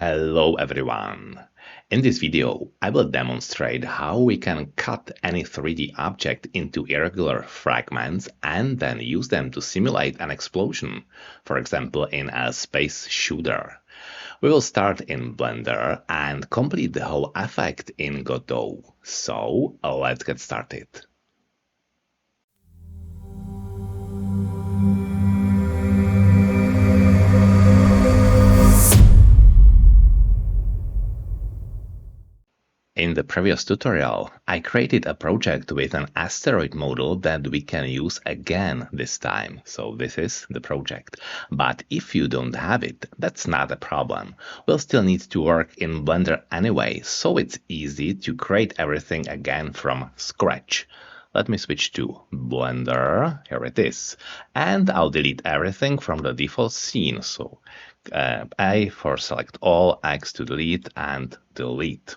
Hello everyone! In this video, I will demonstrate how we can cut any 3D object into irregular fragments and then use them to simulate an explosion, for example in a space shooter. We will start in Blender and complete the whole effect in Godot. So let's get started. In the previous tutorial, I created a project with an asteroid model that we can use again this time. So this is the project. But if you don't have it, that's not a problem. We'll still need to work in Blender anyway, so it's easy to create everything again from scratch. Let me switch to Blender, here it is, and I'll delete everything from the default scene. So A for select all, X to delete, and delete.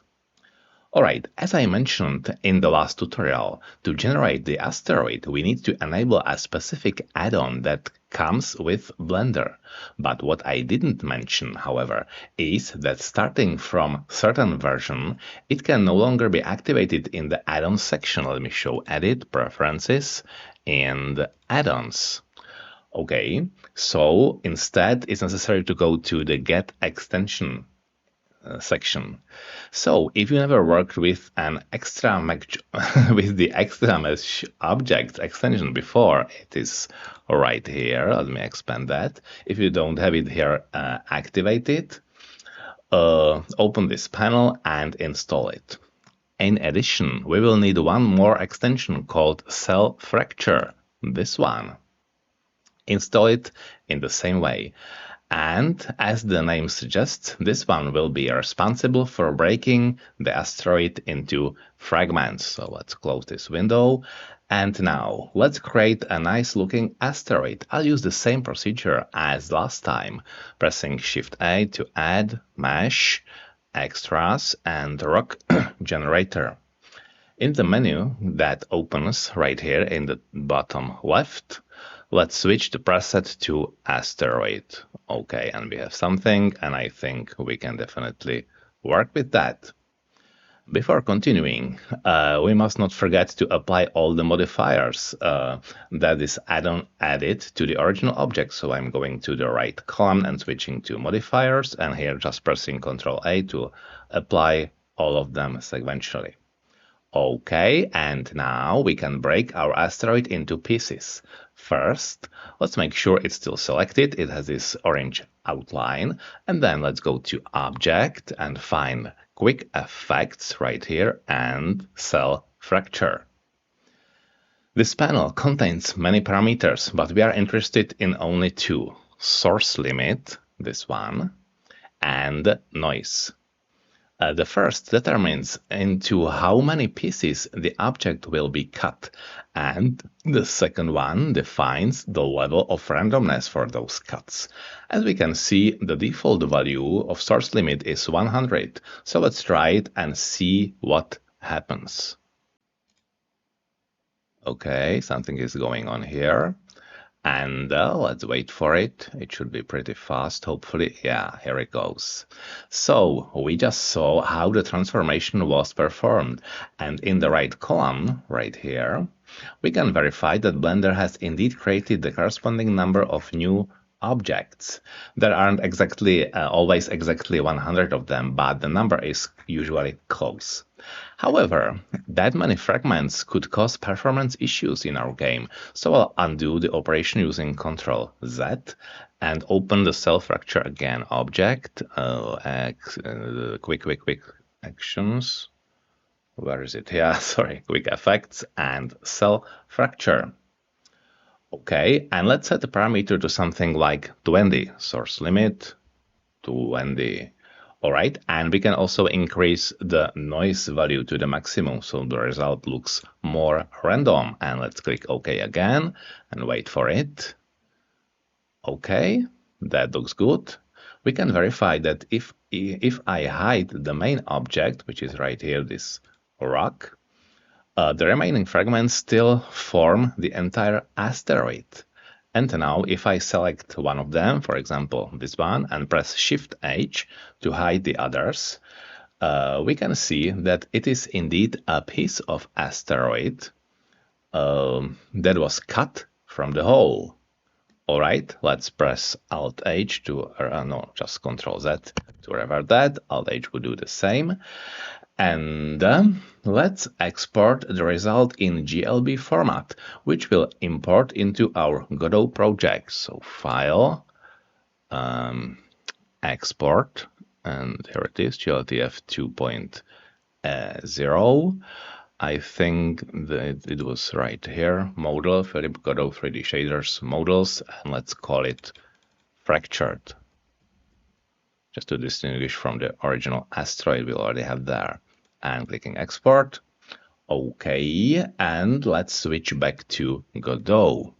Alright, as I mentioned in the last tutorial, to generate the asteroid we need to enable a specific add-on that comes with Blender. But what I didn't mention, however, is that starting from certain version, it can no longer be activated in the add-on section. Let me show Edit, Preferences, and Add-ons. Okay, so instead it's necessary to go to the Get Extension section. So if you never worked with an extra with the extra mesh objects extension before, it is right here. Let me expand that. If you don't have it here activated, open this panel and install it. In addition, we will need one more extension called Cell Fracture, this one. Install it in the same way. And as the name suggests, this one will be responsible for breaking the asteroid into fragments. So let's close this window. And now let's create a nice looking asteroid. I'll use the same procedure as last time, pressing Shift A to add mesh, extras, and rock generator. In the menu that opens right here in the bottom left, let's switch the preset to asteroid. Okay, and we have something, and I think we can definitely work with that. Before continuing, we must not forget to apply all the modifiers that this add-on added to the original object. So I'm going to the right column and switching to modifiers, and here just pressing Ctrl A to apply all of them sequentially. Okay, and now we can break our asteroid into pieces. First, let's make sure it's still selected. It has this orange outline. And then let's go to Object and find Quick Effects right here and Cell Fracture. This panel contains many parameters, but we are interested in only two: Source Limit, this one, and Noise. The first determines into how many pieces the object will be cut, and the second one defines the level of randomness for those cuts. As we can see, the default value of source limit is 100, so let's try it and see what happens. Okay, something is going on here. And let's wait for it. It should be pretty fast, hopefully. Yeah, here it goes. So we just saw how the transformation was performed. And in the right column, right here, we can verify that Blender has indeed created the corresponding number of new objects. There aren't always exactly 100 of them, but the number is usually close. However, that many fragments could cause performance issues in our game, so I'll undo the operation using Ctrl Z and open the Cell Fracture again. Object, quick actions. Where is it? Yeah, sorry, Quick Effects and Cell Fracture. Okay, and let's set the parameter to something like 20, source limit 20. All right, and we can also increase the noise value to the maximum so the result looks more random. And let's click OK again and wait for it. Okay, that looks good. We can verify that if I hide the main object, which is right here, this rock, the remaining fragments still form the entire asteroid. And now if I select one of them, for example this one, and press Shift H to hide the others, we can see that it is indeed a piece of asteroid that was cut from the hole. All right, let's press Alt H to, no, just Control Z to revert that. Alt H would do the same. And let's export the result in GLB format, which will import into our Godot project. So File, Export, and here it is, GLTF 2.0. I think that it was right here, model, Godot 3D shaders models, and let's call it fractured, just to distinguish from the original asteroid we already have there. And clicking export. Okay, and let's switch back to Godot,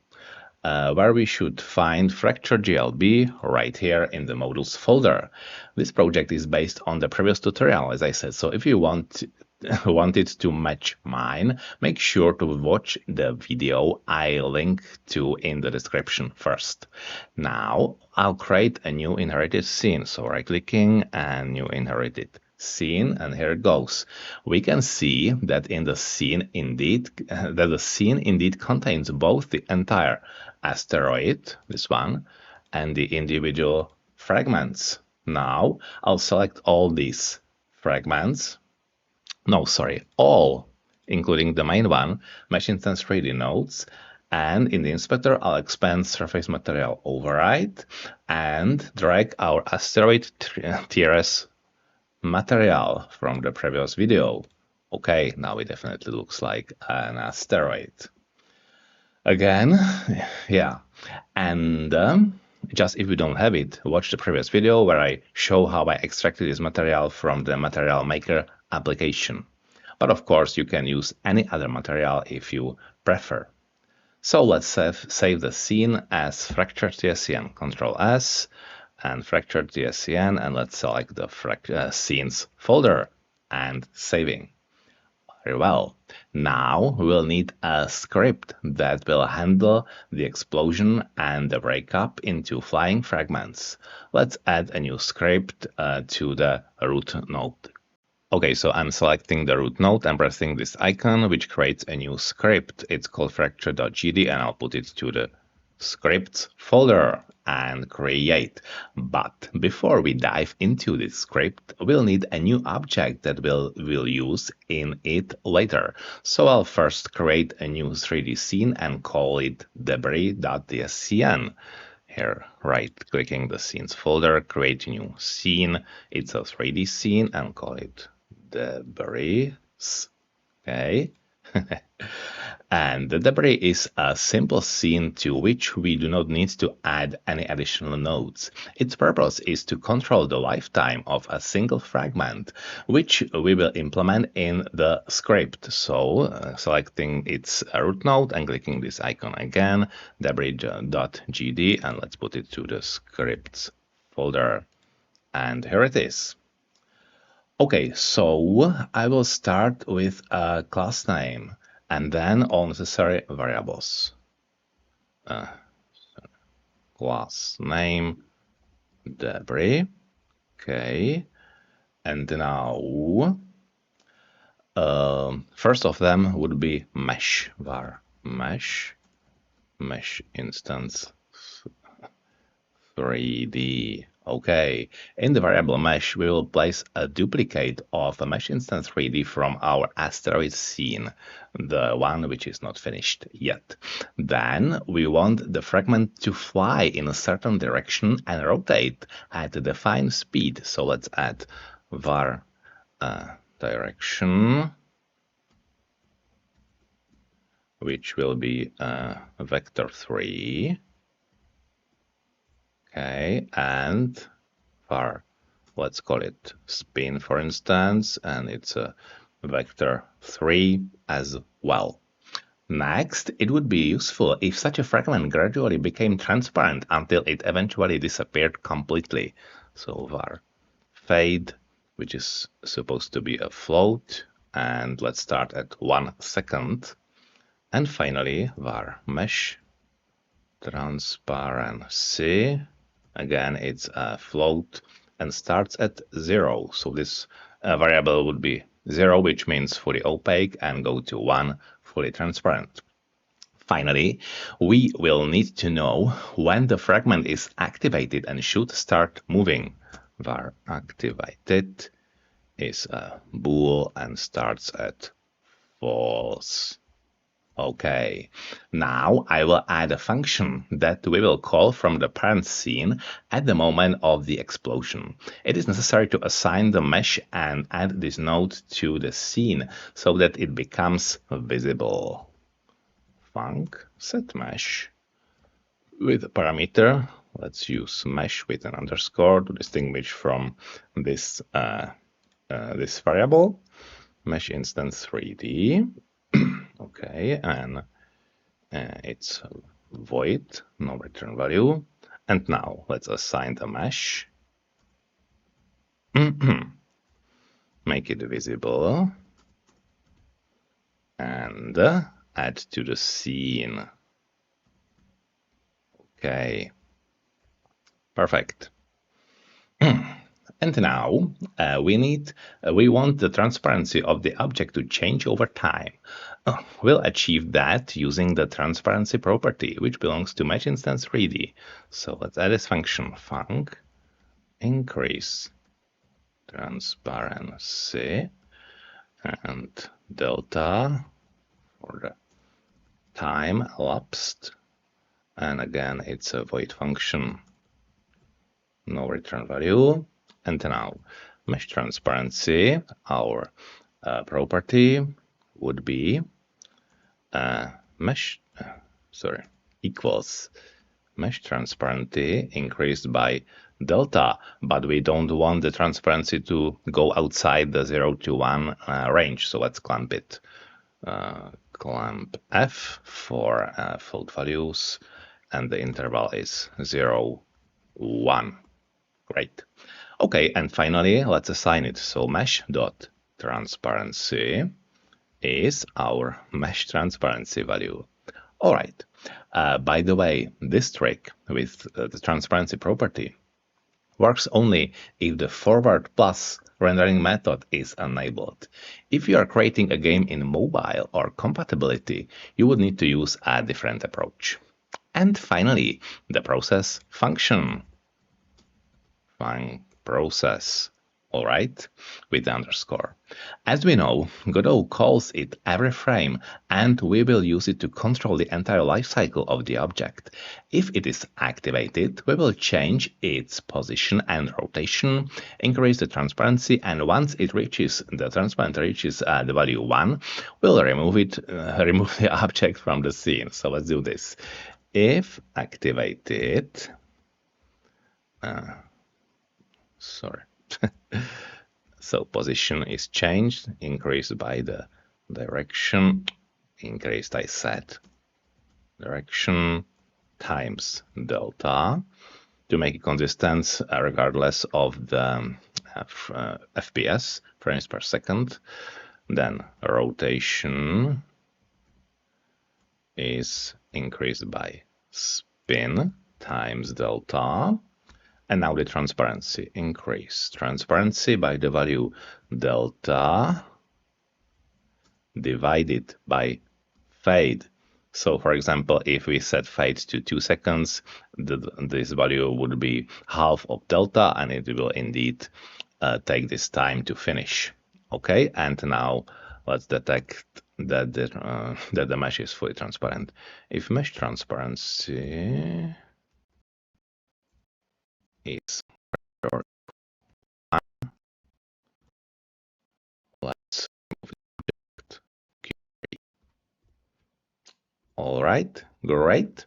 where we should find Fracture GLB right here in the models folder. This project is based on the previous tutorial, as I said, so if you want it to match mine, make sure to watch the video I link to in the description first. Now I'll create a new inherited scene, so right-clicking and new inherited scene, and here it goes. We can see that the scene indeed contains both the entire asteroid, this one, and the individual fragments. Now I'll select all these fragments. No, sorry, all, including the main one, Mesh Instance 3D nodes, and in the inspector I'll expand surface material override and drag our asteroid TRS material from the previous video. Okay, now it definitely looks like an asteroid. Again, yeah, and just if you don't have it, watch the previous video where I show how I extracted this material from the Material Maker application. But of course, you can use any other material if you prefer. So let's save the scene as Fractured TSCN, Control S, and Fractured TSCN, and let's select the scenes folder and saving. Very well. Now we will need a script that will handle the explosion and the breakup into flying fragments. Let's add a new script to the root node. Okay, so I'm selecting the root node and pressing this icon, which creates a new script. It's called fracture.gd, and I'll put it to the scripts folder and create. But before we dive into this script, we'll need a new object that we'll use in it later. So I'll first create a new 3D scene and call it debris.tscn. Here, right-clicking the scenes folder, create a new scene. It's a 3D scene and call it debris. Okay. And the debris is a simple scene to which we do not need to add any additional nodes. Its purpose is to control the lifetime of a single fragment, which we will implement in the script. So selecting its root node and clicking this icon again, debris.gd, and let's put it to the scripts folder. And here it is. Okay, so I will start with a class name and then all necessary variables. Class name debris. Okay, and now first of them would be mesh var mesh instance 3D. Okay, in the variable mesh, we will place a duplicate of a mesh instance 3D from our asteroid scene, the one which is not finished yet. Then we want the fragment to fly in a certain direction and rotate at a defined speed. So let's add var direction, which will be vector 3. Okay, and var, let's call it spin, for instance, and it's a vector 3 as well. Next, it would be useful if such a fragment gradually became transparent until it eventually disappeared completely. So var fade, which is supposed to be a float, and let's start at 1 second. And finally, var mesh transparency. Again, it's a float and starts at 0. So this variable would be 0, which means fully opaque, and go to 1, fully transparent. Finally, we will need to know when the fragment is activated and should start moving. Var activated is a bool and starts at false. Okay, now I will add a function that we will call from the parent scene at the moment of the explosion. It is necessary to assign the mesh and add this node to the scene so that it becomes visible. Func set mesh with a parameter. Let's use mesh with an underscore to distinguish from this this variable. Mesh instance 3D. Okay, and it's void, no return value. And now let's assign the mesh. Make it visible. And add to the scene. Okay, perfect. And now we want the transparency of the object to change over time. We'll achieve that using the transparency property, which belongs to mesh instance 3D. So let's add this function, func increase transparency and delta for the time elapsed. And again, it's a void function, no return value. And now mesh transparency, our property would be equals mesh transparency increased by delta, but we don't want the transparency to go outside the 0 to 1 range, so let's clamp it. Clamp F for float values, and the interval is 0, 1. Great. Okay, and finally, let's assign it. So mesh.transparency is our mesh transparency value. All right. By the way, this trick with the transparency property works only if the forward plus rendering method is enabled. If you are creating a game in mobile or compatibility, you would need to use a different approach. And finally, the process function. Process, all right, with the underscore. As we know, Godot calls it every frame, and we will use it to control the entire life cycle of the object. If it is activated, we will change its position and rotation, increase the transparency, and once it reaches, the transparency reaches the value 1, we'll remove the object from the scene. So let's do this. If activated, so position is changed, increased by the direction, increased, I said, direction times delta to make it consistent regardless of the FPS, frames per second. Then rotation is increased by spin times delta. And now the transparency increase. Transparency by the value delta divided by fade. So for example, if we set fade to 2 seconds, this value would be half of delta, and it will indeed take this time to finish. Okay, and now let's detect that the mesh is fully transparent. If mesh transparency is let's move it. All right, great.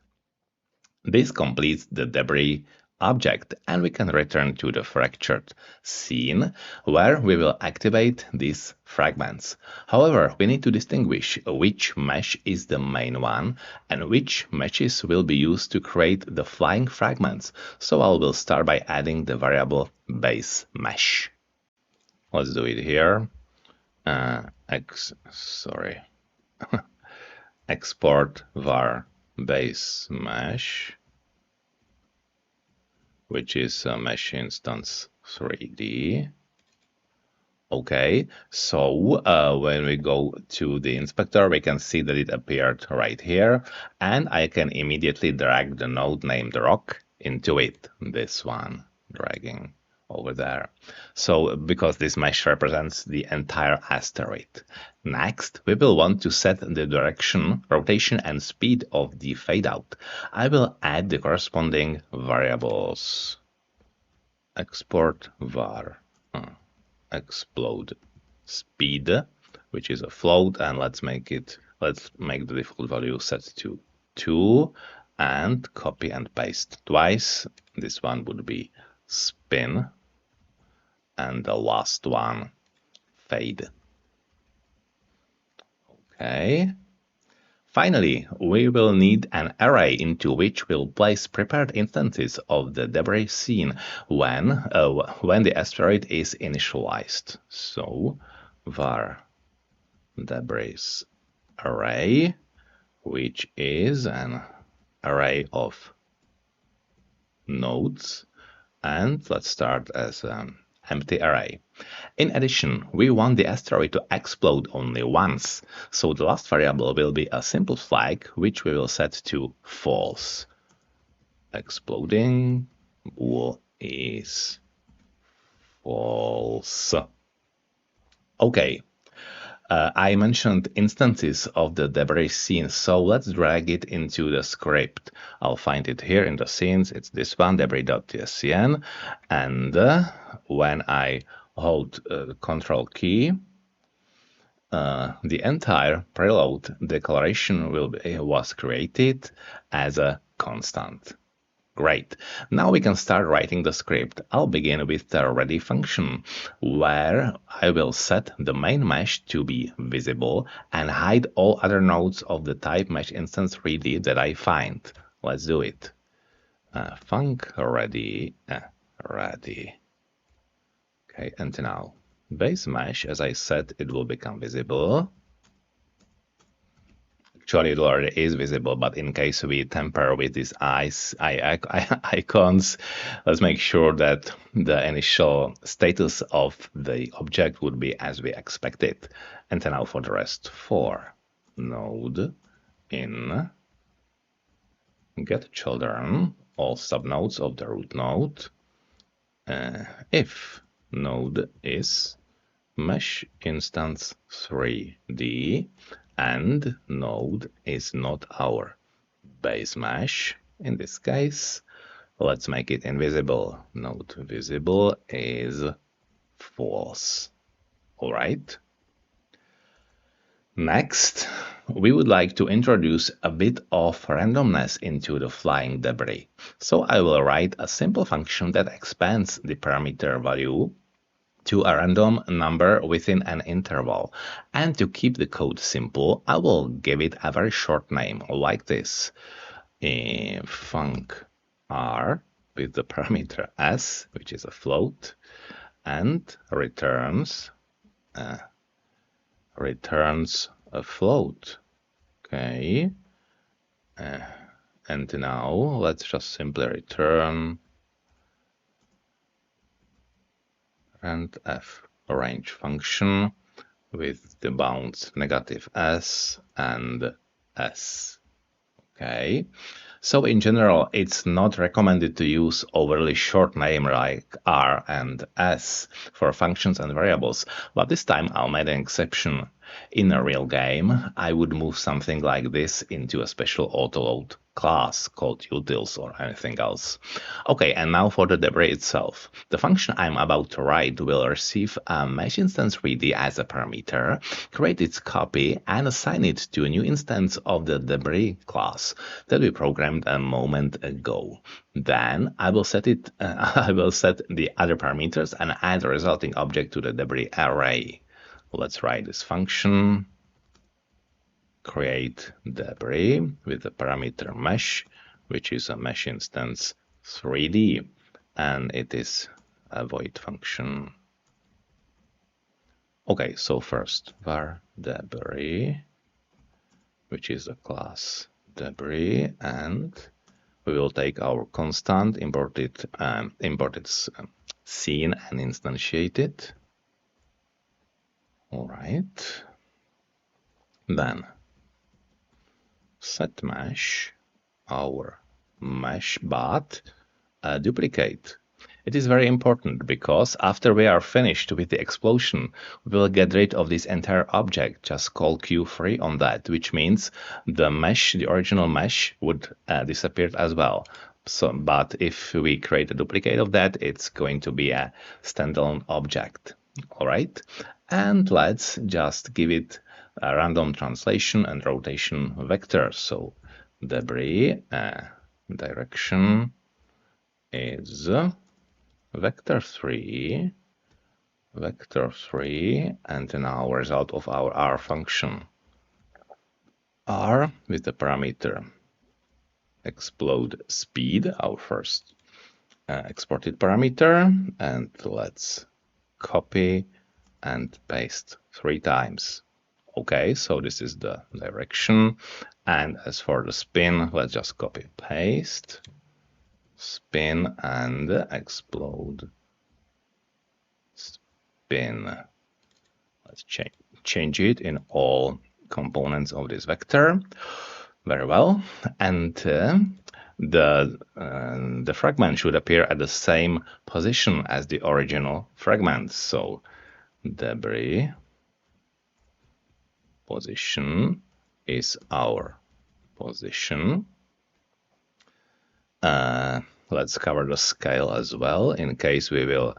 This completes the debris object, and we can return to the fractured scene where we will activate these fragments. However, we need to distinguish which mesh is the main one and which meshes will be used to create the flying fragments. So I will start by adding the variable base mesh. Let's do it here. Export var base mesh, which is a mesh instance 3D. Okay, so when we go to the inspector, we can see that it appeared right here, and I can immediately drag the node named rock into it, this one, dragging over there. So because this mesh represents the entire asteroid. Next, we will want to set the direction, rotation, and speed of the fade out. I will add the corresponding variables. Export var explode speed, which is a float, and let's make the default value set to 2 and copy and paste twice. This one would be spin, and the last one fade. Okay. Finally, we will need an array into which we'll place prepared instances of the debris scene when the asteroid is initialized. So var debris array, which is an array of nodes, and let's start as an empty array. In addition, we want the asteroid to explode only once, so the last variable will be a simple flag which we will set to false. Exploding bool is false. Okay, I mentioned instances of the debris scene, so let's drag it into the script. I'll find it here in the scenes. It's this one, debris.tscn, and when I hold the Control key, the entire preload declaration was created as a constant. Great. Now we can start writing the script. I'll begin with the ready function, where I will set the main mesh to be visible and hide all other nodes of the type mesh instance 3D that I find. Let's do it. Func ready, ready. Okay, and now base mesh, as I said, it will become visible. Actually, it already is visible, but in case we tamper with these icons, let's make sure that the initial status of the object would be as we expected. And now for the rest, for node in get children, all subnodes of the root node, if node is mesh instance 3D, and node is not our base mesh. In this case, let's make it invisible. Node visible is false. All right. Next, we would like to introduce a bit of randomness into the flying debris. So I will write a simple function that expands the parameter value to a random number within an interval. And to keep the code simple, I will give it a very short name like this. Func r with the parameter s, which is a float, and returns a float. Okay. And now let's just simply return and f range function with the bounds negative s and s. Okay, so in general, it's not recommended to use overly short name like r and s for functions and variables, but this time I'll make an exception. In a real game, I would move something like this into a special autoload class called utils or anything else. Okay, and now for the debris itself. The function I'm about to write will receive a mesh instance 3D as a parameter, create its copy, and assign it to a new instance of the debris class that we programmed a moment ago. Then I will set the other parameters and add the resulting object to the debris array. Let's write this function, create debris with the parameter mesh, which is a mesh instance 3D, and it is a void function. Okay, so first var debris, which is a class debris, and we will take our constant, imported scene, and instantiate it. All right. Then set mesh, our mesh, but duplicate. It is very important because after we are finished with the explosion, we will get rid of this entire object. Just call Q3 on that, which means the mesh, the original mesh, would disappear as well. So, but if we create a duplicate of that, it's going to be a standalone object. All right. And let's just give it a random translation and rotation vector. So debris direction is vector 3, and now result of our R function. R with the parameter explode speed, our first exported parameter, and let's copy and paste 3 times. Okay, so this is the direction, and as for the spin, let's just copy paste, spin and explode, spin. Let's change it in all components of this vector. Very well, and the fragment should appear at the same position as the original fragment. So debris position is our position. Let's cover the scale as well in case we will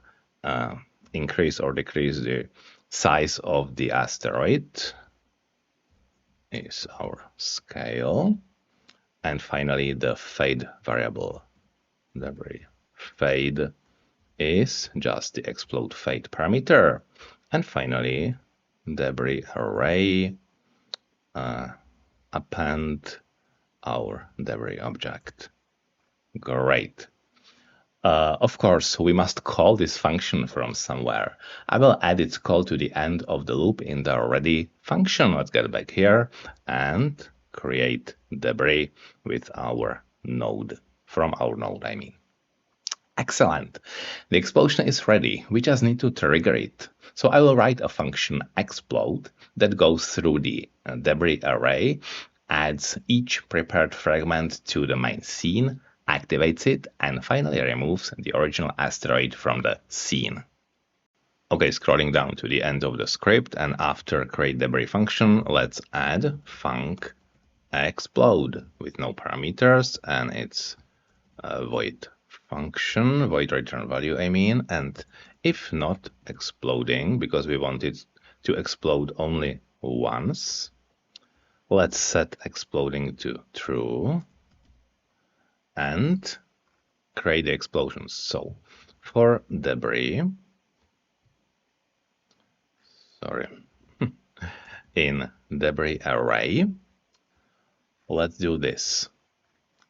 increase or decrease the size of the asteroid. Is our scale. And finally the fade variable, debris fade is just the explode fade parameter. And finally debris array, append our debris object. Great. Of course, we must call this function from somewhere. I will add its call to the end of the loop in the ready function. Let's get back here and create debris with our node, from our node, I mean. Excellent. The explosion is ready. We just need to trigger it. So I will write a function explode that goes through the debris array, adds each prepared fragment to the main scene, activates it, and finally removes the original asteroid from the scene. Okay, scrolling down to the end of the script, and after create debris function, let's add func explode with no parameters, and it's a void function, void return value, I mean, and if not exploding, because we want it to explode only once, let's set exploding to true and create the explosions. So for debris, in debris array, let's do this.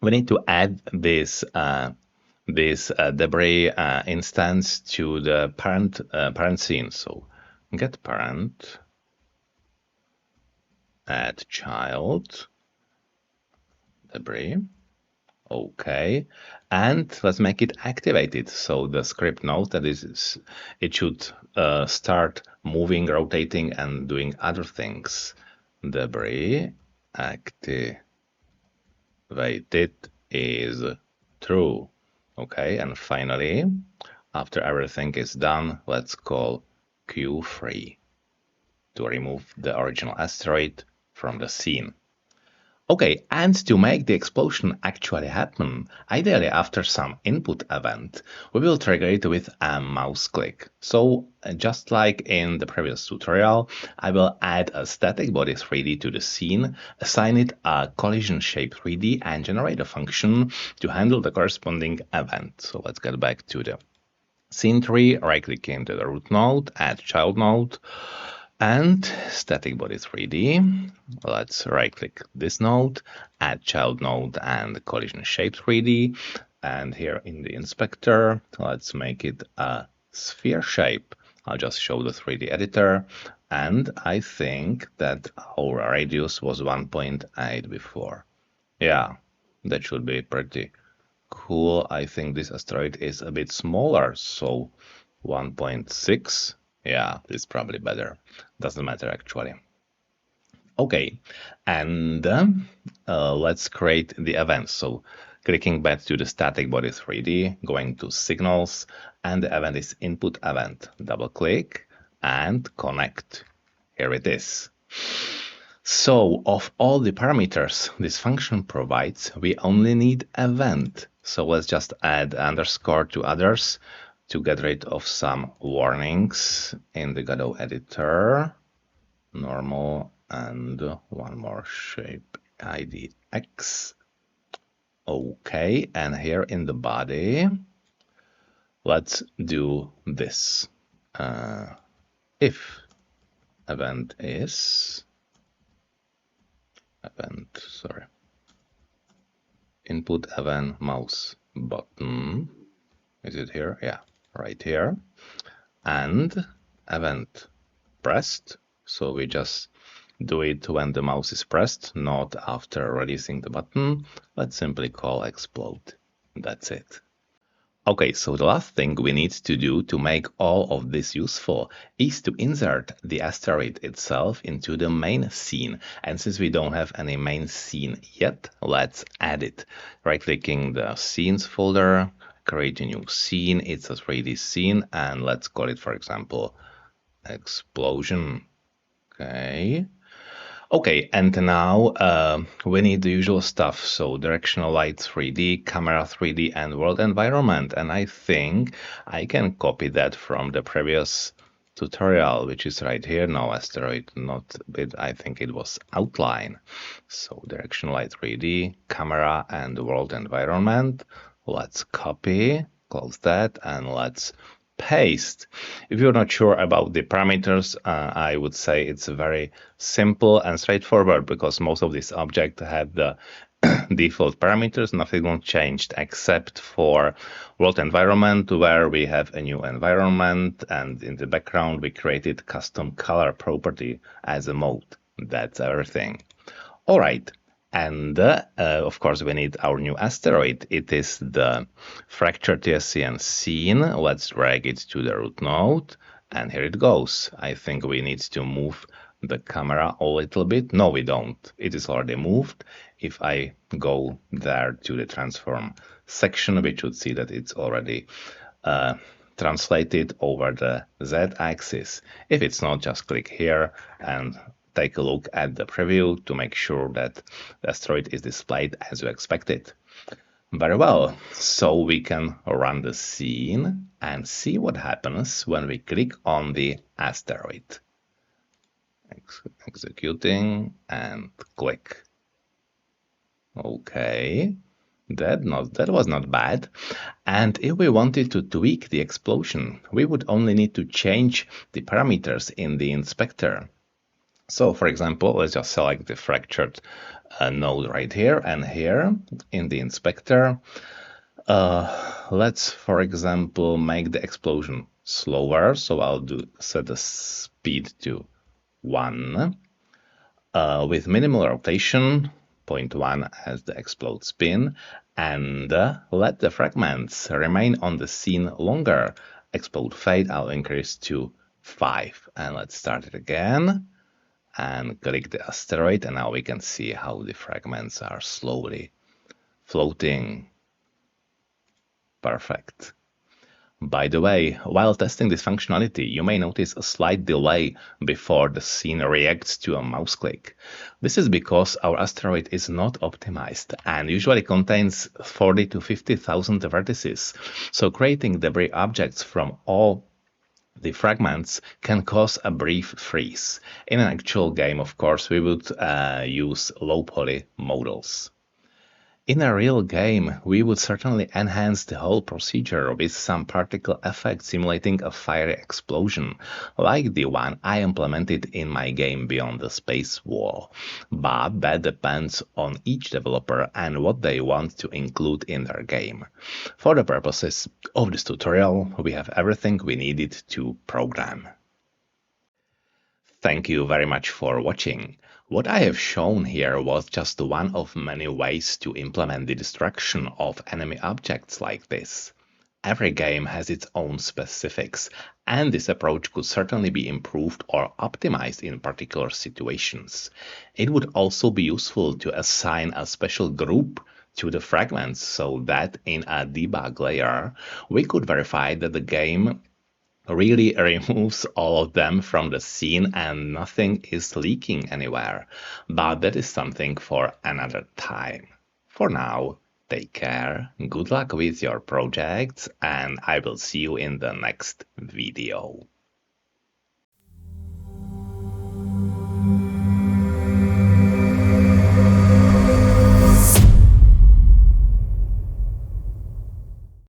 We need to add this debris instance to the parent scene. So get parent, add child, debris. Okay, and let's make it activated. So the script knows that it should start moving, rotating, and doing other things. Debris activated is true. Okay, and finally, after everything is done, let's call Q3 to remove the original asteroid from the scene. Okay, and to make the explosion actually happen, ideally after some input event, we will trigger it with a mouse click. So just like in the previous tutorial, I will add a static body 3D to the scene, assign it a collision shape 3D, and generate a function to handle the corresponding event. So let's get back to the scene tree, right click into the root node, add child node, and static body 3D. Let's right click this node, add child node and collision shape 3D. And here in the inspector, let's make it a sphere shape. I'll just show the 3D editor. And I think that our radius was 1.8 before. Yeah, that should be pretty cool. I think this asteroid is a bit smaller, so 1.6. Yeah, it's probably better. Doesn't matter actually. Okay, and let's create the event. So clicking back to the static body 3D, going to signals, and the event is input event. Double click and connect. Here it is. So of all the parameters this function provides, we only need event. So let's just add underscore to others to get rid of some warnings in the Godot editor. Normal and one more shape ID X. Okay, and here in the body, let's do this. If event is input event mouse button. Is it here? Yeah, right here. And event pressed. So we just do it when the mouse is pressed, not after releasing the button. Let's simply call explode. That's it. Okay, so the last thing we need to do to make all of this useful is to insert the asteroid itself into the main scene. And since we don't have any main scene yet, let's add it. Right-clicking the scenes folder, create a new scene. It's a 3D scene, and let's call it, for example, explosion. Okay. Okay, and now we need the usual stuff. So directional light 3D, camera 3D, and world environment. And I think I can copy that from the previous tutorial, which is right here. No, asteroid, not bit. I think it was outline. So directional light 3D, camera, and world environment. Let's copy, close that, and let's paste. If you're not sure about the parameters, I would say it's very simple and straightforward because most of these objects have the default parameters. Nothing won't change except for world environment, where we have a new environment, and in the background we created custom color property as a mode. That's everything. All right. And of course, we need our new asteroid. It is the fracture TSCN scene. Let's drag it to the root node. And here it goes. I think we need to move the camera a little bit. No, we don't. It is already moved. If I go there to the transform section, we should see that it's already translated over the Z-axis. If it's not, just click here and take a look at the preview to make sure that the asteroid is displayed as you expected. Very well, so we can run the scene and see what happens when we click on the asteroid. Executing and click. Okay, that was not bad. And if we wanted to tweak the explosion, we would only need to change the parameters in the inspector. So, for example, let's just select the fractured node right here, and here in the inspector, let's, for example, make the explosion slower. So I'll set the speed to 1 with minimal rotation, 0.1 as the explode spin, and let the fragments remain on the scene longer. Explode fade I'll increase to 5, and let's start it again. And click the asteroid, and now we can see how the fragments are slowly floating. Perfect. By the way, while testing this functionality, you may notice a slight delay before the scene reacts to a mouse click. This is because our asteroid is not optimized and usually contains 40 to 50,000 vertices. So creating debris objects from all the fragments can cause a brief freeze. In an actual game, of course, we would use low poly models. In a real game, we would certainly enhance the whole procedure with some particle effect simulating a fiery explosion, like the one I implemented in my game Beyond the Space Wall. But that depends on each developer and what they want to include in their game. For the purposes of this tutorial, we have everything we needed to program. Thank you very much for watching. What I have shown here was just one of many ways to implement the destruction of enemy objects like this. Every game has its own specifics, and this approach could certainly be improved or optimized in particular situations. It would also be useful to assign a special group to the fragments so that in a debug layer we could verify that the game really removes all of them from the scene and nothing is leaking anywhere. But that is something for another time. For now, take care, good luck with your projects, and I will see you in the next video.